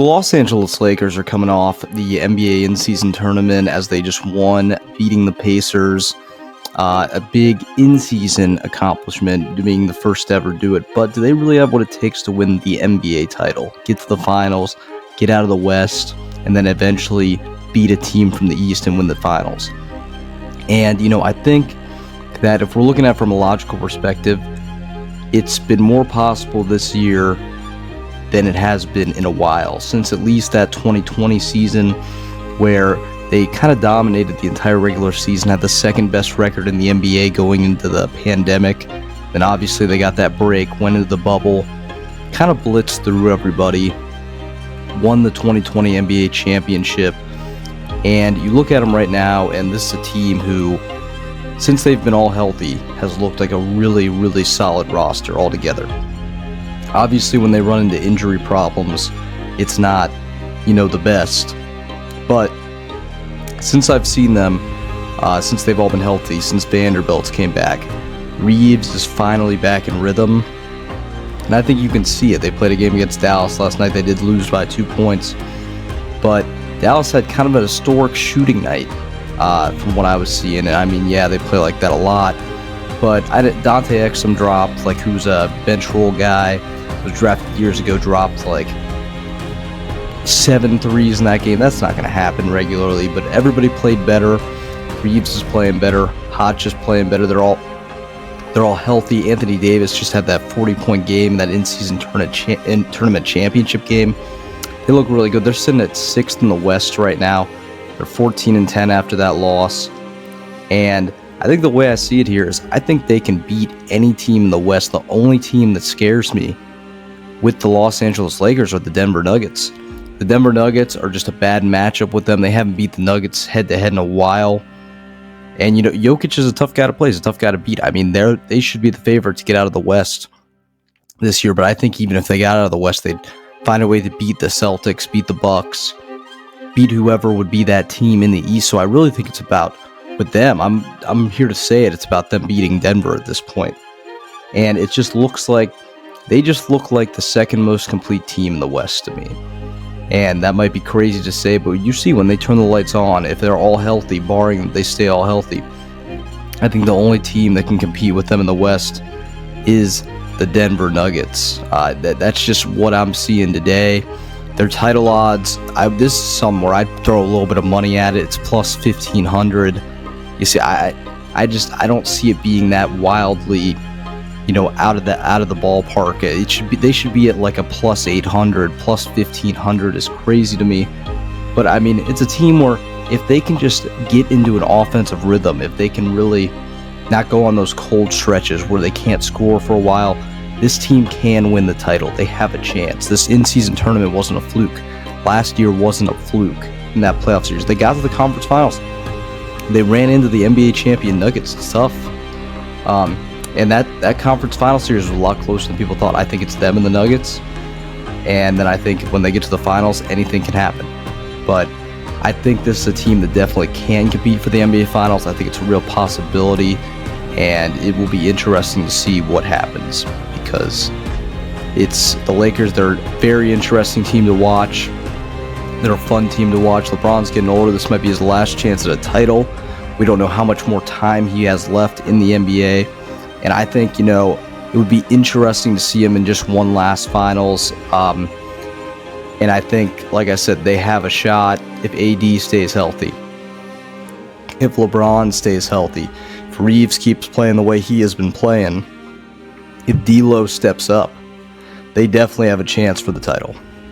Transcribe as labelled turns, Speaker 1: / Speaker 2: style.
Speaker 1: the Los Angeles Lakers are coming off the NBA in-season tournament as they just won, beating the Pacers. A big in-season accomplishment, being the first to ever do it. But do they really have what it takes to win the NBA title? Get to the finals, get out of the West, and then eventually beat a team from the East and win the finals. And, I think that if we're looking at it from a logical perspective, it's been more possible this year than it has been in a while, since at least that 2020 season where they kind of dominated the entire regular season, had the second best record in the NBA going into the pandemic. Then obviously they got that break, went into the bubble, kind of blitzed through everybody, won the 2020 NBA championship. And you look at them right now, and this is a team who, since they've been all healthy, has looked like a really, really solid roster altogether. Obviously, when they run into injury problems, it's not, the best. But since I've seen them, since they've all been healthy, since Vanderbilt came back, Reeves is finally back in rhythm. And I think you can see it. They played a game against Dallas last night. They did lose by 2 points. But Dallas had kind of an historic shooting night from what I was seeing. And they play like that a lot. But Dante Exum dropped, who's a bench role guy, was drafted years ago, dropped 7 threes in that game. That's not going to happen regularly, but everybody played better. Reeves is playing better. Hodge is playing better. They're all healthy. Anthony Davis just had that 40-point game in that in-season tournament championship game. They look really good. They're sitting at 6th in the West right now. They're 14-10 after that loss. And I think the way I see it here is I think they can beat any team in the West. The only team that scares me with the Los Angeles Lakers are the Denver Nuggets. The Denver Nuggets are just a bad matchup with them. They haven't beat the Nuggets head-to-head in a while. And, Jokic is a tough guy to play. He's a tough guy to beat. They should be the favorite to get out of the West this year. But I think even if they got out of the West, they'd find a way to beat the Celtics, beat the Bucks, beat whoever would be that team in the East. So I really think it's about, with them, I'm here to say it, it's about them beating Denver at this point. And it just looks like, they just look like the second most complete team in the West to me. And that might be crazy to say, but you see when they turn the lights on, if they're all healthy, barring they stay all healthy, I think the only team that can compete with them in the West is the Denver Nuggets. That's just what I'm seeing today. Their title odds, this is somewhere I'd throw a little bit of money at it. It's plus 1,500. You see, I don't see it being that wildly, out of the ballpark. They should be at a plus 800, plus 1,500 is crazy to me. But it's a team where if they can just get into an offensive rhythm, if they can really not go on those cold stretches where they can't score for a while, this team can win the title. They have a chance. This in-season tournament wasn't a fluke. Last year wasn't a fluke in that playoff series. They got to the conference finals. They ran into the NBA champion Nuggets. It's tough. And that conference final series was a lot closer than people thought. I think it's them and the Nuggets. And then I think when they get to the finals, anything can happen. But I think this is a team that definitely can compete for the NBA finals. I think it's a real possibility. And it will be interesting to see what happens. Because it's the Lakers. They're a very interesting team to watch. They're a fun team to watch. LeBron's getting older. This might be his last chance at a title. We don't know how much more time he has left in the NBA. And I think, it would be interesting to see him in just one last finals. And I think, like I said, they have a shot if AD stays healthy. If LeBron stays healthy. If Reeves keeps playing the way he has been playing. If D'Lo steps up. They definitely have a chance for the title.